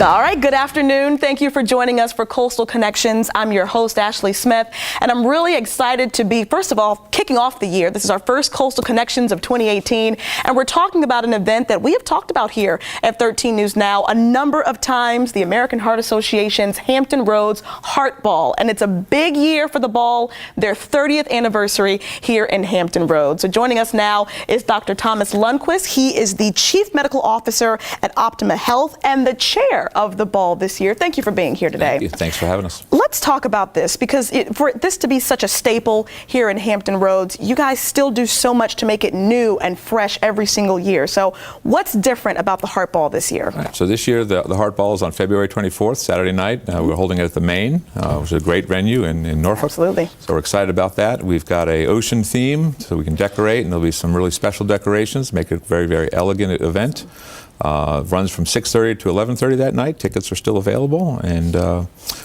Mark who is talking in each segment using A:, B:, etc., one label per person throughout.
A: All right, good afternoon. Thank you for joining us for Coastal Connections. I'm your host, Ashley Smith, and I'm really excited to be, first of all, kicking off the year. This is our first Coastal Connections of 2018, and we're talking about an event that we have talked about here at 13 News Now a number of times, the American Heart Association's Hampton Roads Heart Ball, and it's a big year for the ball, their 30th anniversary here in Hampton Roads. So joining us now is Dr. Thomas Lundquist. He is the Chief Medical Officer at Optima Health and the chair of the ball this year. Thank you for being here today.
B: Thank you. Thanks for having us.
A: Let's talk about this because for this to be such a staple here in Hampton Roads, you guys still do so much to make it new and fresh every single year. So what's different about the Heart Ball this year?
B: Right. So this year the Heart Ball is on February 24th, Saturday night. We're holding it at the Main, which is a great venue in Norfolk.
A: Absolutely.
B: So we're excited about that. We've got a ocean theme so we can decorate, and there'll be some really special decorations, make it a very, very elegant event. Runs from 6:30 to 11:30 that night. Tickets are still available, and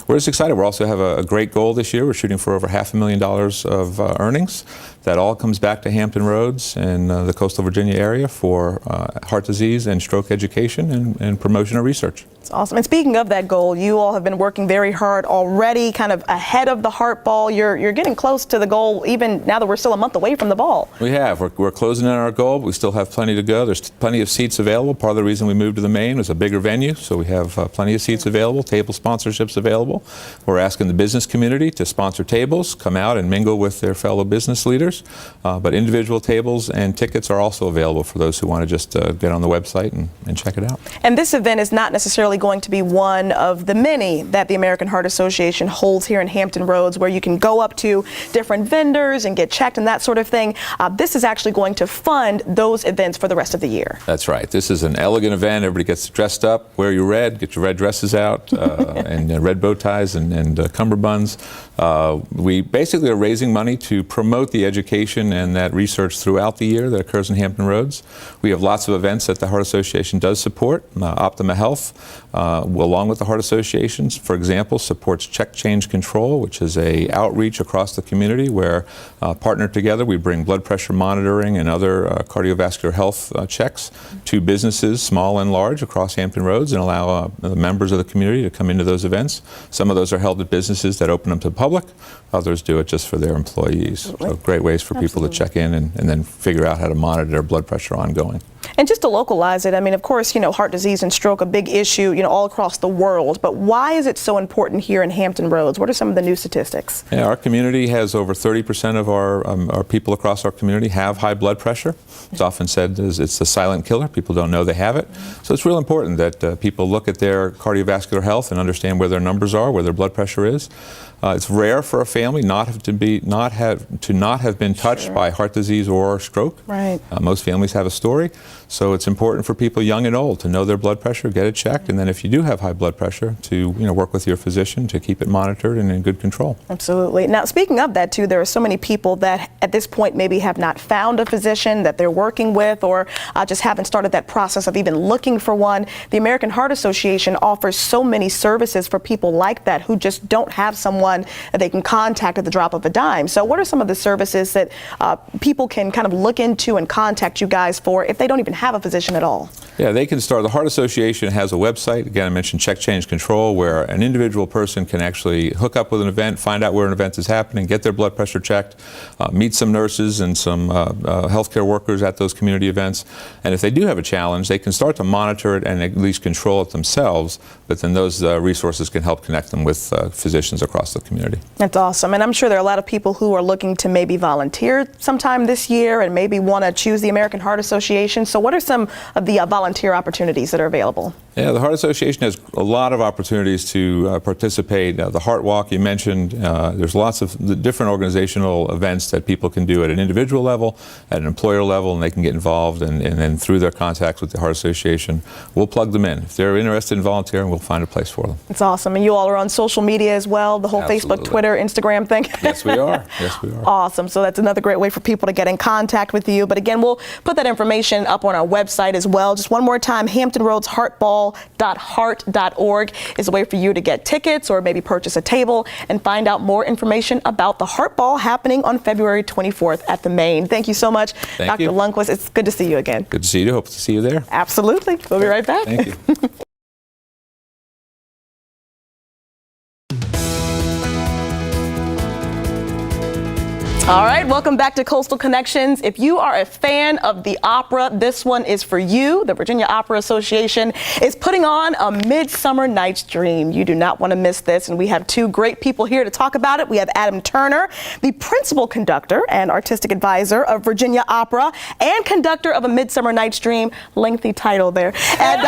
B: we're just excited. We also have a great goal this year. We're shooting for over $500,000 of earnings. That all comes back to Hampton Roads and the coastal Virginia area for heart disease and stroke education and promotion of research.
A: It's awesome. And speaking of that goal, you all have been working very hard already, kind of ahead of the Heart Ball. You're getting close to the goal, even now that we're still a month away from the ball.
B: We have. We're closing in on our goal, but we still have plenty to go. There's plenty of seats available. Part of the reason we moved to the Main was a bigger venue, so we have plenty of seats available, table sponsorships available. We're asking the business community to sponsor tables, come out and mingle with their fellow business leaders. But individual tables and tickets are also available for those who want to just get on the website and check it out.
A: And this event is not necessarily going to be one of the many that the American Heart Association holds here in Hampton Roads, where you can go up to different vendors and get checked and that sort of thing. This is actually going to fund those events for the rest of the year.
B: That's right. This is an elegant event. Everybody gets dressed up, wear your red, get your red dresses out, and red bow ties and cummerbunds. We basically are raising money to promote the education and that research throughout the year that occurs in Hampton Roads. We have lots of events that the Heart Association does support. Optima Health, along with the Heart Associations, for example, supports Check Change Control, which is a outreach across the community where partnered together we bring blood pressure monitoring and other cardiovascular health checks to businesses, small and large, across Hampton Roads, and allow members of the community to come into those events. Some of those are held at businesses that open them to the public. Others do it just for their employees. So great ways for people to check in and then figure out how to monitor their blood pressure ongoing.
A: And just to localize it, I mean, of course, heart disease and stroke, a big issue, all across the world. But why is it so important here in Hampton Roads? What are some of the new statistics?
B: Yeah, our community has over 30% of our people across our community have high blood pressure. It's often said it's the silent killer. People don't know they have it. So it's real important that people look at their cardiovascular health and understand where their numbers are, where their blood pressure is. It's rare for a family not have been touched by heart disease or stroke.
A: Right.
B: Most families have a story, so it's important for people young and old to know their blood pressure, get it checked, and then if you do have high blood pressure, to work with your physician to keep it monitored and in good control.
A: Absolutely. Now, speaking of that too, there are so many people that at this point maybe have not found a physician that they're working with, or just haven't started that process of even looking for one. The American Heart Association offers so many services for people like that who just don't have someone that they can contact at the drop of a dime. So what are some of the services that people can kind of look into and contact you guys for if they don't even have a physician at all?
B: Yeah, they can start. The Heart Association has a website. Again, I mentioned Check Change Control, where an individual person can actually hook up with an event, find out where an event is happening, get their blood pressure checked, meet some nurses and some healthcare workers at those community events. And if they do have a challenge, they can start to monitor it and at least control it themselves, but then those resources can help connect them with physicians across the community.
A: That's awesome. And I'm sure there are a lot of people who are looking to maybe volunteer sometime this year and maybe want to choose the American Heart Association. So what are some of the volunteer opportunities that are available?
B: Yeah, the Heart Association has a lot of opportunities to participate. The Heart Walk you mentioned, there's lots of different organizational events that people can do at an individual level, at an employer level, and they can get involved, and then through their contacts with the Heart Association, we'll plug them in. If they're interested in volunteering, we'll find a place for them.
A: It's awesome. And you all are on social media as well, the whole
B: Absolutely.
A: Facebook, Twitter, Instagram thing?
B: Yes, we are. Yes, we are.
A: Awesome. So that's another great way for people to get in contact with you. But again, we'll put that information up on our website as well. Just one more time, Hampton Roads Heartball.heart.org is a way for you to get tickets or maybe purchase a table and find out more information about the Heart Ball happening on February 24th at the Main. Thank you so much, Dr. Lundquist. It's good to see you again.
B: Good to see you. Hope to see you there.
A: Absolutely. We'll be right back.
B: Thank you.
A: All right, welcome back to Coastal Connections. If you are a fan of the opera, this one is for you. The Virginia Opera Association is putting on A Midsummer Night's Dream. You do not want to miss this, and we have two great people here to talk about it. We have Adam Turner, the principal conductor and artistic advisor of Virginia Opera and conductor of A Midsummer Night's Dream, lengthy title there, and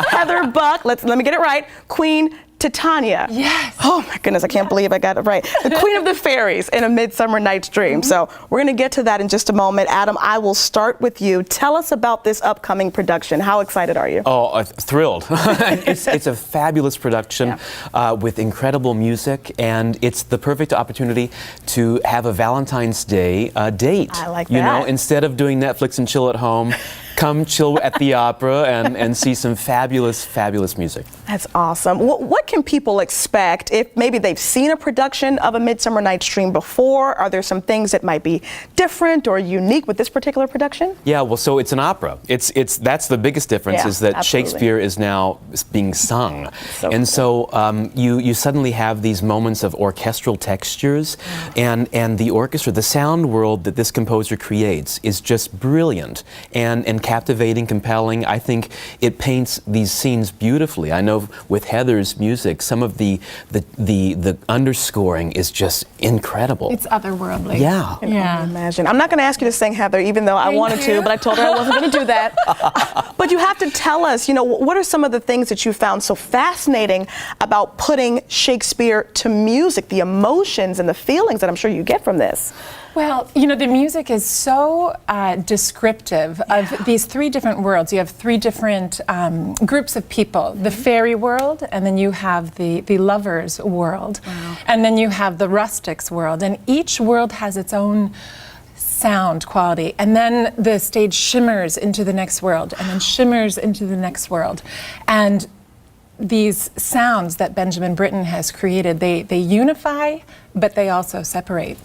A: Heather Buck, let me get it right, Queen Titania.
C: Yes.
A: Oh my goodness, I can't believe I got it right. The Queen of the Fairies in A Midsummer Night's Dream. So we're going to get to that in just a moment. Adam, I will start with you. Tell us about this upcoming production. How excited are you?
D: Oh, thrilled. It's a fabulous production with incredible music, and it's the perfect opportunity to have a Valentine's Day date.
A: I like
D: You
A: that.
D: know, instead of doing Netflix and chill at home, come chill at the opera and see some fabulous music.
A: That's awesome. What can people expect if maybe they've seen a production of A Midsummer Night's Dream before? Are there some things that might be different or unique with this particular production?
D: Yeah, well, so it's an opera. That's the biggest difference,
A: Yeah,
D: is that
A: absolutely.
D: Shakespeare is now being sung.
A: So
D: and
A: cool.
D: so you suddenly have these moments of orchestral textures, and the orchestra, the sound world that this composer creates is just brilliant and captivating, compelling. I think it paints these scenes beautifully. I know with Heather's music, some of the underscoring is just incredible.
C: It's otherworldly.
D: Yeah.
A: I can only imagine. I'm not going to ask you to sing, Heather, even though I
C: Thank
A: wanted to,
C: you.
A: but I told her I wasn't going to do that. But you have to tell us, what are some of the things that you found so fascinating about putting Shakespeare to music, the emotions and the feelings that I'm sure you get from this?
C: Well, the music is so descriptive of these three different worlds. You have three different groups of people: the fairy world, and then you have the lovers world, and then you have the rustics world. And each world has its own sound quality, and then the stage shimmers into the next world, and then shimmers into the next world. And these sounds that Benjamin Britten has created, they unify, but they also separate.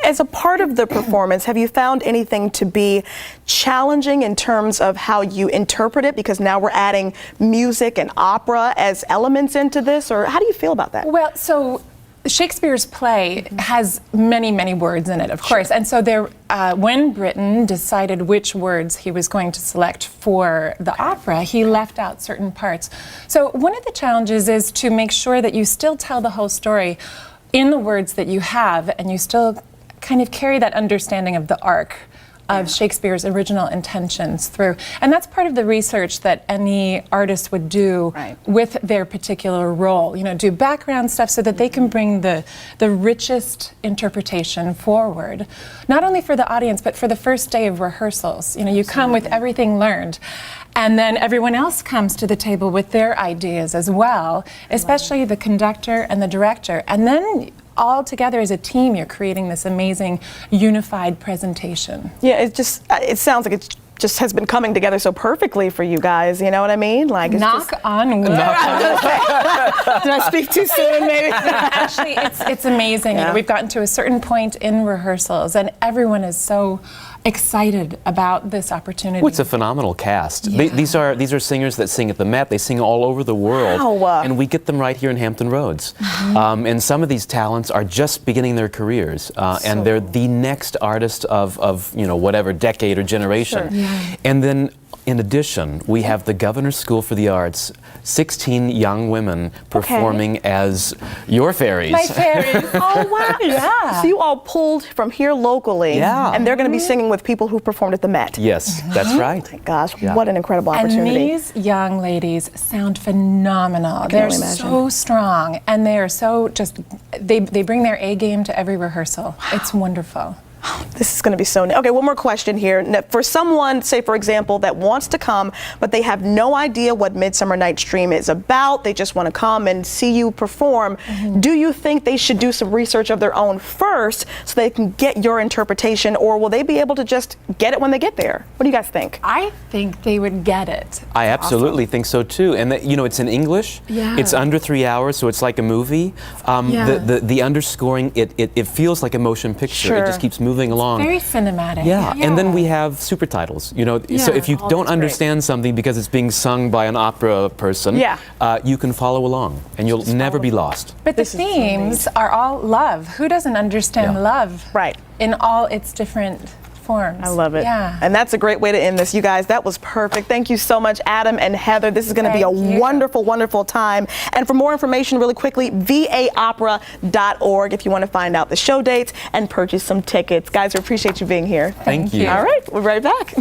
A: As a part of the performance, have you found anything to be challenging in terms of how you interpret it? Because now we're adding music and opera as elements into this, or how do you feel about that?
C: Well, so Shakespeare's play has many words in it, of course. And so when Britten decided which words he was going to select for the opera, he left out certain parts. So one of the challenges is to make sure that you still tell the whole story in the words that you have, and you still kind of carry that understanding of the arc of Shakespeare's original intentions through. And that's part of the research that any artist would do with their particular role. Do background stuff so that they can bring the richest interpretation forward, not only for the audience, but for the first day of rehearsals. You come with everything learned. And then everyone else comes to the table with their ideas as well, especially the conductor and the director. And then all together as a team, you're creating this amazing unified presentation.
A: Yeah, it sounds like it just has been coming together so perfectly for you guys. You know what I mean? Like,
C: Knock on wood.
A: Did I speak too soon, maybe?
C: Actually, it's amazing. We've gotten to a certain point in rehearsals, and everyone is so excited about this opportunity.
D: Well, it's a phenomenal cast.
C: Yeah.
D: These are singers that sing at the Met. They sing all over the world,
A: Wow.
D: and we get them right here in Hampton Roads. And some of these talents are just beginning their careers, and they're the next artist of whatever decade or generation.
A: Sure.
C: Yeah.
D: And then, in addition, we have the Governor's School for the Arts, 16 young women performing as your fairies.
C: My fairies.
A: Oh, wow.
C: Yeah.
A: So you all pulled from here locally, and they're going to be singing with people who performed at the Met.
D: Yes, that's right.
A: Gosh,
D: Yeah.
A: what an incredible
C: And
A: opportunity.
C: these young ladies sound phenomenal. They're
A: only imagine.
C: so strong, and they are so they bring their A game to every rehearsal. It's wonderful.
A: This is going to be so neat. Okay, one more question here. Now, for someone, say for example, that wants to come, but they have no idea what Midsummer Night's Dream is about, they just want to come and see you perform, do you think they should do some research of their own first so they can get your interpretation, or will they be able to just get it when they get there? What do you guys think?
C: I think they would get it.
D: I absolutely think so too, and it's in English.
C: Yeah.
D: It's under 3 hours, so it's like a movie.
C: Yeah.
D: The underscoring, it feels like a motion picture.
A: Sure.
D: It just keeps moving. moving along.
C: Very cinematic.
D: Yeah, and then we have super titles. You know, so if you
E: Oh,
D: don't
E: that's
D: understand something because it's being sung by an opera person, you can follow along, and you'll never be lost.
C: But the themes are all love. Who doesn't understand love?
A: Right.
C: In all its different forms.
A: I love it.
C: Yeah.
A: And that's a great way to end this. You guys, that was perfect. Thank you so much, Adam and Heather. This is going to be a wonderful, wonderful time. And for more information, really quickly, vaopera.org if you want to find out the show dates and purchase some tickets. Guys, we appreciate you being here.
D: Thank you.
A: All right, we're right back.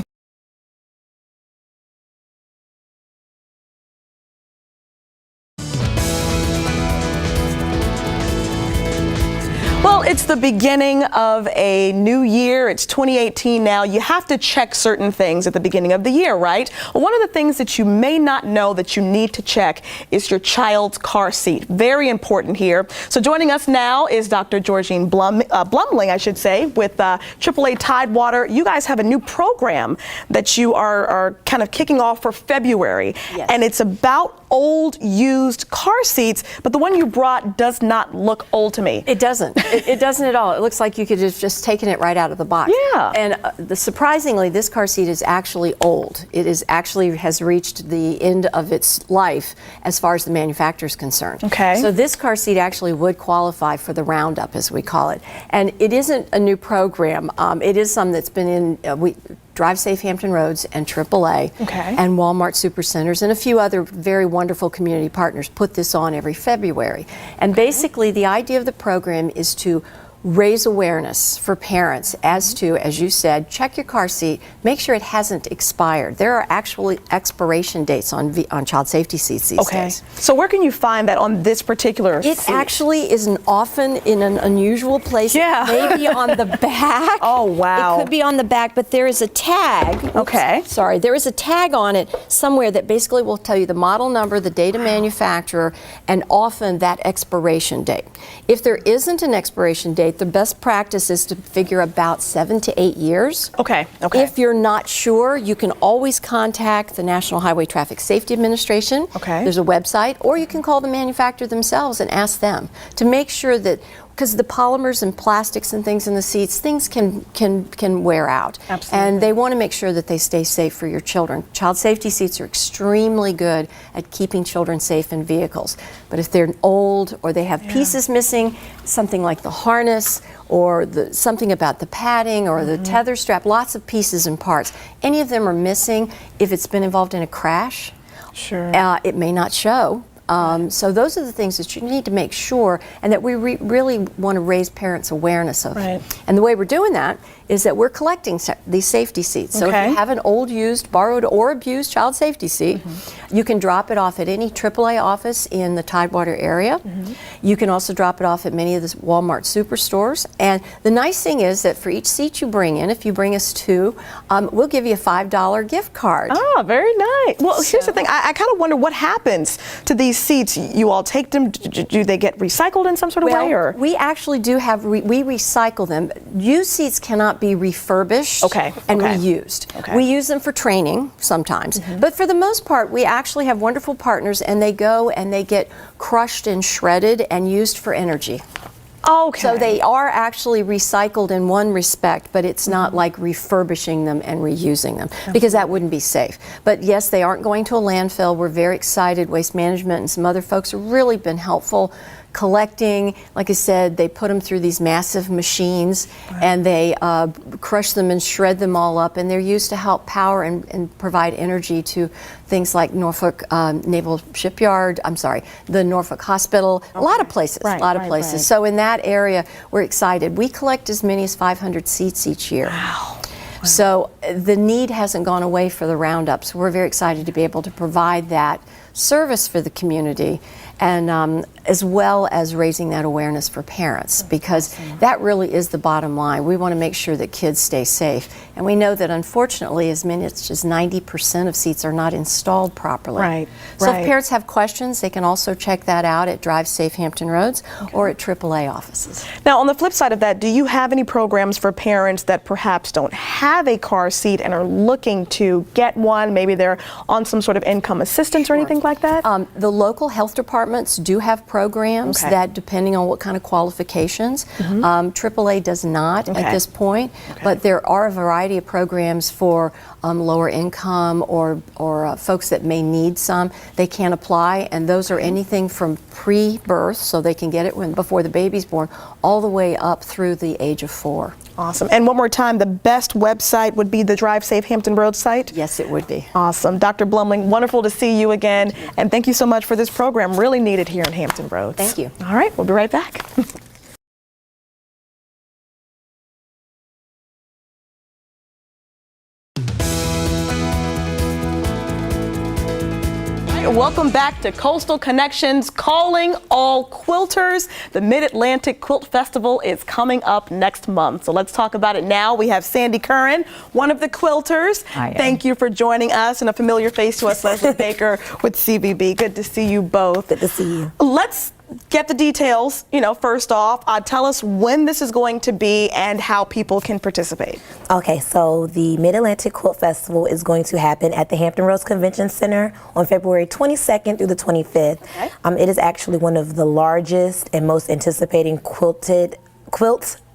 A: Well, it's the beginning of a new year. It's 2018 now. You have to check certain things at the beginning of the year, right? Well, one of the things that you may not know that you need to check is your child's car seat. Very important here. So joining us now is Dr. Georgine Blumling, I should say, with AAA Tidewater. You guys have a new program that you are kind of kicking off for February.
E: Yes.
A: And it's about old used car seats, but the one you brought does not look old to me.
E: It doesn't. It doesn't at all. It looks like you could have just taken it right out of the box.
A: Yeah.
E: And surprisingly, this car seat is actually old. It is actually has reached the end of its life as far as the manufacturer is concerned.
A: Okay.
E: So this car seat actually would qualify for the roundup, as we call it. And it isn't a new program. It is some that's been in. Drive Safe Hampton Roads and AAA and Walmart Supercenters and a few other very wonderful community partners put this on every February. And basically the idea of the program is to raise awareness for parents as to, as you said, check your car seat, make sure it hasn't expired. There are actually expiration dates on child safety seats these days.
A: So where can you find that on this particular
E: seat? It actually isn't often in an unusual place.
A: Yeah.
E: Maybe on the back.
A: Oh, wow.
E: It could be on the back, but there is a tag. Oops, sorry, there is a tag on it somewhere that basically will tell you the model number, the date of manufacturer, and often that expiration date. If there isn't an expiration date, the best practice is to figure about 7 to 8 years.
A: Okay.
E: If you're not sure, you can always contact the National Highway Traffic Safety Administration. There's a website, or you can call the manufacturer themselves and ask them to make sure that, because the polymers and plastics and things in the seats, things can wear out.
A: Absolutely.
E: And they want to make sure that they stay safe for your children. Child safety seats are extremely good at keeping children safe in vehicles. But if they're old or they have pieces missing, something like the harness or something about the padding or the tether strap, lots of pieces and parts, any of them are missing, if it's been involved in a crash, it may not show. So those are the things that you need to make sure, and that we really want to raise parents' awareness of. And the way we're doing that is that we're collecting these safety seats. So if you have an old, used, borrowed, or abused child safety seat, you can drop it off at any AAA office in the Tidewater area. You can also drop it off at many of the Walmart superstores. And the nice thing is that for each seat you bring in, if you bring us two, we'll give you a $5 gift card.
A: Oh, very nice. Well, here's the thing. I kind of wonder what happens to these seats. You all take them, do they get recycled in some sort of way? Or?
E: We actually do have, we recycle them. Used seats cannot be refurbished and reused. We use them for training sometimes, but for the most part, we actually have wonderful partners, and they go and they get crushed and shredded and used for energy. So they are actually recycled in one respect, but it's not like refurbishing them and reusing them, because that wouldn't be safe. But yes, they aren't going to a landfill. We're very excited. Waste Management and some other folks have really been helpful collecting. Like I said, they put them through these massive machines and they crush them and shred them all up, and they're used to help power and provide energy to things like Norfolk Naval Shipyard, the Norfolk Hospital, a lot of places, So in that area, we're excited. We collect as many as 500 seats each year. Wow. So the need hasn't gone away for the roundups. We're very excited to be able to provide that service for the community, and as well as raising that awareness for parents, because that really is the bottom line. We want to make sure that kids stay safe, and we know that unfortunately as many as 90% of seats are not installed properly. So if parents have questions, they can also check that out at Drive Safe Hampton Roads or at AAA offices.
A: Now, on the flip side of that, do you have any programs for parents that perhaps don't have have a car seat and are looking to get one, maybe they're on some sort of income assistance or anything like that?
E: The local health departments do have programs that, depending on what kind of qualifications, AAA does not at this point, but there are a variety of programs for lower income or folks that may need some. They can apply, and those are anything from pre-birth, so they can get it before the baby's born, all the way up through the age of 4.
A: Awesome. And one more time, the best website would be the Drive Safe Hampton Roads site?
E: Yes, it would be.
A: Awesome. Dr. Blumling, wonderful to see you again. And thank you so much for this program. Really needed here in Hampton Roads.
E: Thank you.
A: All right, we'll be right back. Welcome back to Coastal Connections, calling all quilters. The Mid-Atlantic Quilt Festival is coming up next month. So let's talk about it now. We have Sandy Curran, one of the quilters.
F: Hi.
A: Thank you for joining us, and a familiar face to us, Leslie Baker with CBB. Good to see you both.
F: Good to see you.
A: Let's get the details, first off. Tell us when this is going to be and how people can participate.
F: Okay, so the Mid-Atlantic Quilt Festival is going to happen at the Hampton Roads Convention Center on February 22nd through the 25th. Okay. It is actually one of the largest and most anticipating quilt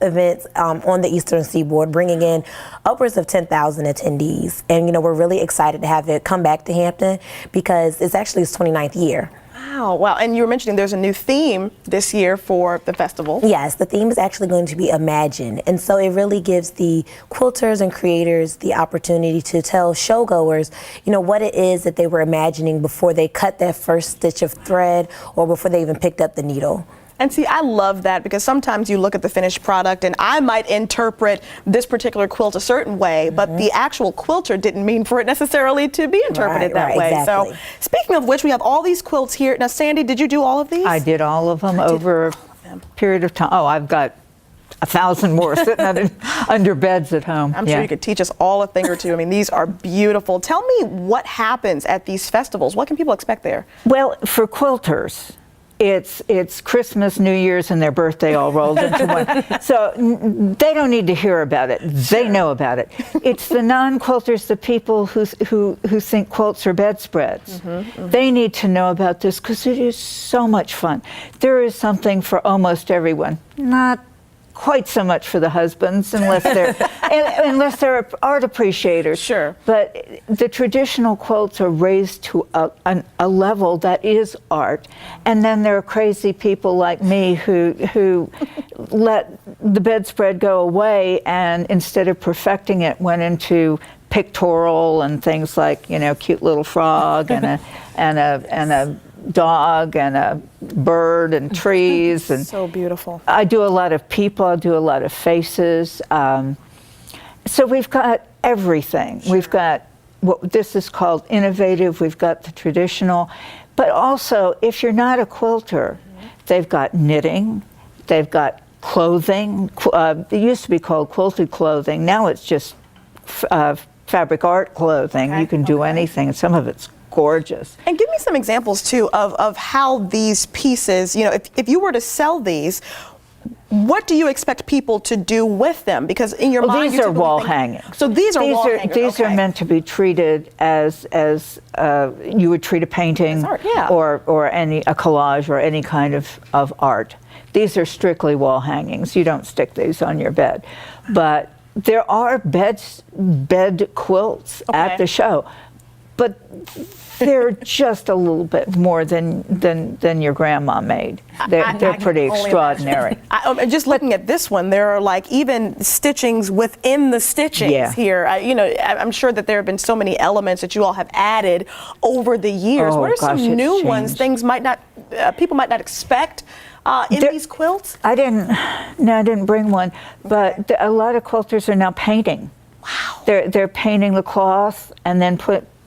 F: events on the Eastern Seaboard, bringing in upwards of 10,000 attendees. And we're really excited to have it come back to Hampton because it's actually its 29th year.
A: Wow. And you were mentioning there's a new theme this year for the festival.
F: Yes, the theme is actually going to be Imagine. And so it really gives the quilters and creators the opportunity to tell showgoers, what it is that they were imagining before they cut that first stitch of thread or before they even picked up the needle.
A: And see, I love that because sometimes you look at the finished product and I might interpret this particular quilt a certain way, but the actual quilter didn't mean for it necessarily to be interpreted that way.
F: Exactly.
A: So speaking of which, we have all these quilts here. Now, Sandy, did you do all of these?
G: I did all of them over a period of time. Oh, I've got 1,000 more sitting under beds at home.
A: I'm sure you could teach us all a thing or two. I mean, these are beautiful. Tell me what happens at these festivals. What can people expect there?
G: Well, for quilters, it's Christmas, New Year's, and their birthday all rolled into one. So they don't need to hear about it. They know about it. It's the non-quilters, the people who think quilts are bedspreads. They need to know about this because it is so much fun. There is something for almost everyone. Not quite so much for the husbands unless they're art appreciators.
A: Sure.
G: But the traditional quilts are raised to a level that is art. And then there are crazy people like me who let the bedspread go away and instead of perfecting it went into pictorial and things like, cute little frog and a dog and a bird and trees and
A: so beautiful.
G: I do a lot of people, I do a lot of faces. So we've got everything. Sure. We've got what this is called innovative, we've got the traditional, but also if you're not a quilter, they've got knitting, they've got clothing. It used to be called quilted clothing, now it's just fabric art clothing. You can do anything, and some of it's gorgeous.
A: And give me some examples too of how these pieces, if you were to sell these, what do you expect people to do with them? Because in your mind,
G: these are wall hangings.
A: So these are wall hangers.
G: These are meant to be treated as you would treat a painting
A: art, yeah.
G: or a collage or any kind of art. These are strictly wall hangings. You don't stick these on your bed, but there are bed quilts at the show, but they're just a little bit more than your grandma made. They're pretty extraordinary.
A: I'm just looking at this one. There are like even stitchings within the stitchings here. I'm sure that there have been so many elements that you all have added over the years. What are some new ones? Things people might not expect in these quilts?
G: I didn't bring one, but a lot of quilters are now painting.
A: Wow.
G: They're painting the cloth and then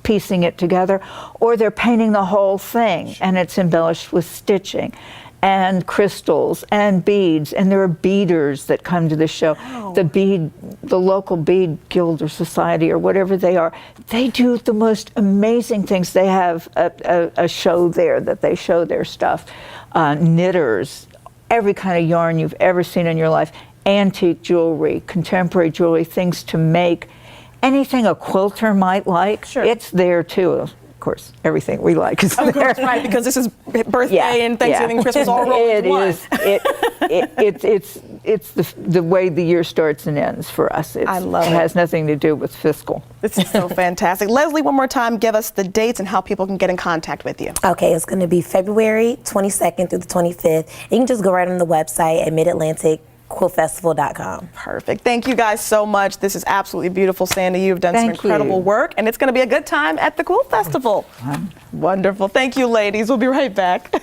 G: piecing it together, or they're painting the whole thing and it's embellished with stitching and crystals and beads, and there are beaders that come to the show. Wow. The local bead guild or society or whatever they are, they do the most amazing things. They have a show there that they show their stuff. Knitters, every kind of yarn you've ever seen in your life, antique jewelry, contemporary jewelry, things to make anything a quilter might like, it's there too. Of course, everything we like is there.
A: Course, right, because this is birthday and Thanksgiving, Christmas all rolled into one.
G: It's the way the year starts and ends for us.
A: I love it.
G: It has nothing to do with fiscal.
A: This is so fantastic. Leslie, one more time, give us the dates and how people can get in contact with you.
F: Okay, it's going to be February 22nd through the 25th. You can just go right on the website at midatlanticquiltfestival.com.
A: Perfect. Thank you guys so much. This is absolutely beautiful. Sandy, you've done some
G: Thank
A: incredible
G: you.
A: work, and it's going to be a good time at the Quilt Festival. Wonderful. Thank you, ladies. We'll be right back.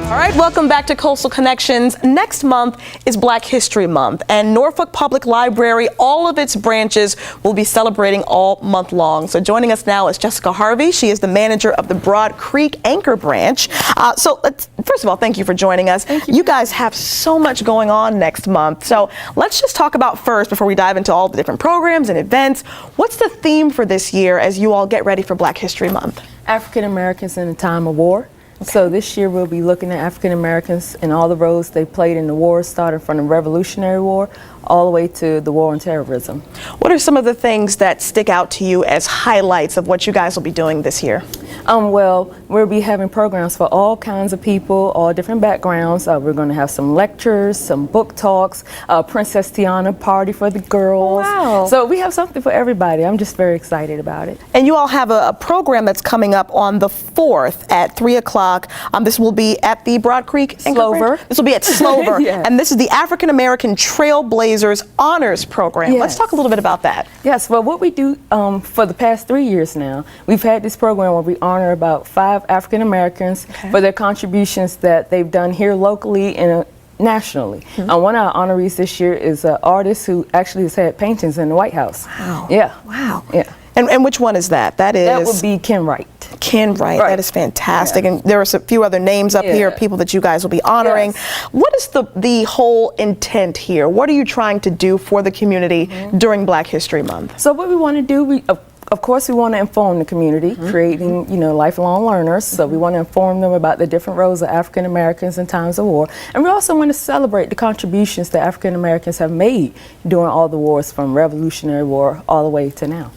A: All right, welcome back to Coastal Connections. Next month is Black History Month, and Norfolk Public Library, all of its branches, will be celebrating all month long. So joining us now is Jessica Harvey. She is the manager of the Broad Creek Anchor Branch. First of all, thank you for joining us. You guys have so much going on next month. So let's just talk about first, before we dive into all the different programs and events, what's the theme for this year as you all get ready for Black History Month?
H: African Americans in a time of war. Okay. So this year we'll be looking at African Americans and all the roles they played in the war, starting from the Revolutionary War all the way to the war on terrorism.
A: What are some of the things that stick out to you as highlights of what you guys will be doing this year?
H: Well, we'll be having programs for all kinds of people, all different backgrounds. We're going to have some lectures, some book talks, Princess Tiana party for the girls.
A: Wow.
H: So we have something for everybody. I'm just very excited about it.
A: And you all have a program that's coming up on the 4th at 3 o'clock. This will be at the Broad Creek
H: Slover.
A: This will be at Slover.
H: Yes.
A: And this is the African American Trailblazers Honors Program.
H: Yes.
A: Let's talk a little bit about that.
H: Yes, well, what we do for the past 3 years now, we've had this program where we honor about 5 African Americans for their contributions that they've done here locally and nationally. One of our honorees this year is an artist who actually has had paintings in the White House.
A: Wow.
H: Yeah.
A: Wow.
H: Yeah.
A: And which one is that? That
H: would be Ken Wright.
A: Ken Wright. That is fantastic.
H: Yeah.
A: And there are a few other names up here, people that you guys will be honoring.
H: Yes.
A: What is the whole intent here? What are you trying to do for the community during Black History Month?
H: So what we want to do, of course, we want to inform the community, creating, lifelong learners. So we want to inform them about the different roles of African Americans in times of war. And we also want to celebrate the contributions that African Americans have made during all the wars, from Revolutionary War all the way to now.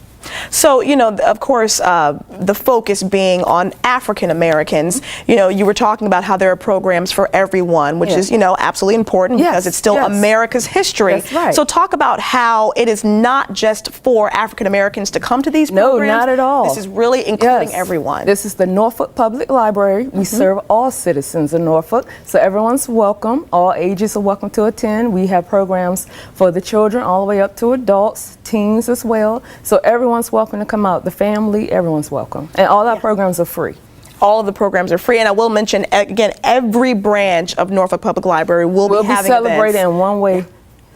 A: So, of course, the focus being on African Americans, you were talking about how there are programs for everyone, which is, absolutely important because it's still America's history.
H: That's right.
A: So talk about how it is not just for African Americans to come to these programs.
H: No, not at all.
A: This is really including everyone.
H: This is the Norfolk Public Library. We serve all citizens in Norfolk, so everyone's welcome. All ages are welcome to attend. We have programs for the children all the way up to adults, teens as well. So everyone's welcome to come out. The family, everyone's welcome. And all our programs are free.
A: All of the programs are free, and I will mention again, every branch of Norfolk Public Library will be having
H: celebrating
A: events.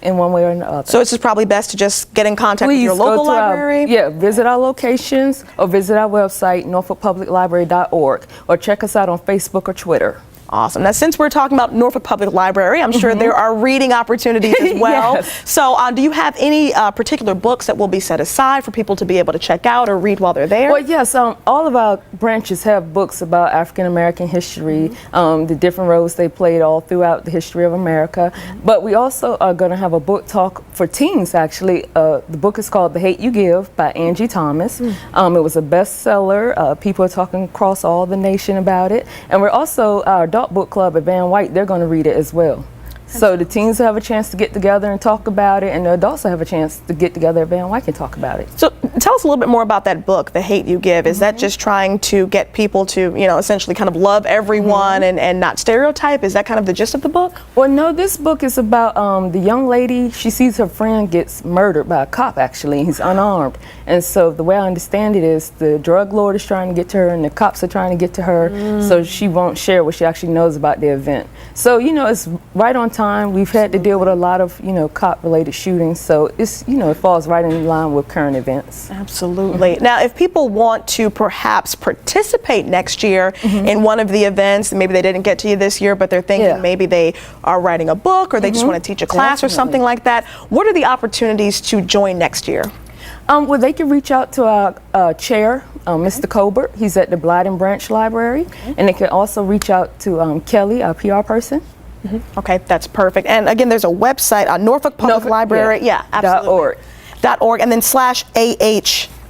H: in one way or another.
A: So it's just probably best to just get in contact with your local library.
H: Visit our locations or visit our website, norfolkpubliclibrary.org, or check us out on Facebook or Twitter.
A: Awesome. Now, since we're talking about Norfolk Public Library, I'm sure there are reading opportunities as well.
H: Yes.
A: So do you have any particular books that will be set aside for people to be able to check out or read while they're there?
H: Well, yes, all of our branches have books about African American history, the different roles they played all throughout the history of America. But we also are going to have a book talk for teens, actually. The book is called The Hate You Give by Angie Thomas. It was a bestseller. People are talking across all the nation about it. And we're also, our adult book club at Van White, they're going to read it as well. So the teens will have a chance to get together and talk about it, and the adults will have a chance to get together at Van White and talk about it.
A: So tell us a little bit more about that book, The Hate You Give. Is that just trying to get people to, essentially kind of love everyone and not stereotype? Is that kind of the gist of the book?
H: Well, no, this book is about the young lady. She sees her friend gets murdered by a cop, actually, and he's unarmed. And so the way I understand it is the drug lord is trying to get to her and the cops are trying to get to her, so she won't share what she actually knows about the event. So, it's right on time. We've had to deal with a lot of, cop-related shootings, so it's, it falls right in line with current events.
A: Absolutely. Now, if people want to perhaps participate next year in one of the events, maybe they didn't get to you this year, but they're thinking maybe they are writing a book or they just want to teach a class or something like that, what are the opportunities to join next year?
H: Well, they can reach out to our chair Mr. Colbert. He's at the Blyden Branch Library. And they can also reach out to Kelly, our PR person.
A: Okay, that's perfect. And again, there's a website, Norfolk Public Library. Yeah, absolutely. .org. And then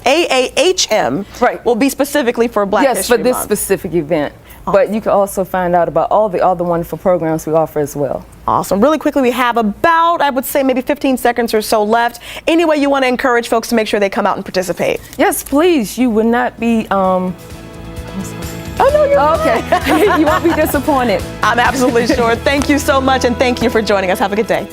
A: /AAHM will be specifically for Black History
H: Yes, for this
A: Month.
H: specific event. But you can also find out about all the other wonderful programs we offer as well.
A: Awesome. Really quickly, we have about, I would say, maybe 15 seconds or so left. Any way you want to encourage folks to make sure they come out and participate?
H: Yes, please. You would not be. I'm sorry. Oh, no, you're okay. You won't be disappointed.
A: I'm absolutely sure. Thank you so much, and thank you for joining us. Have a good day.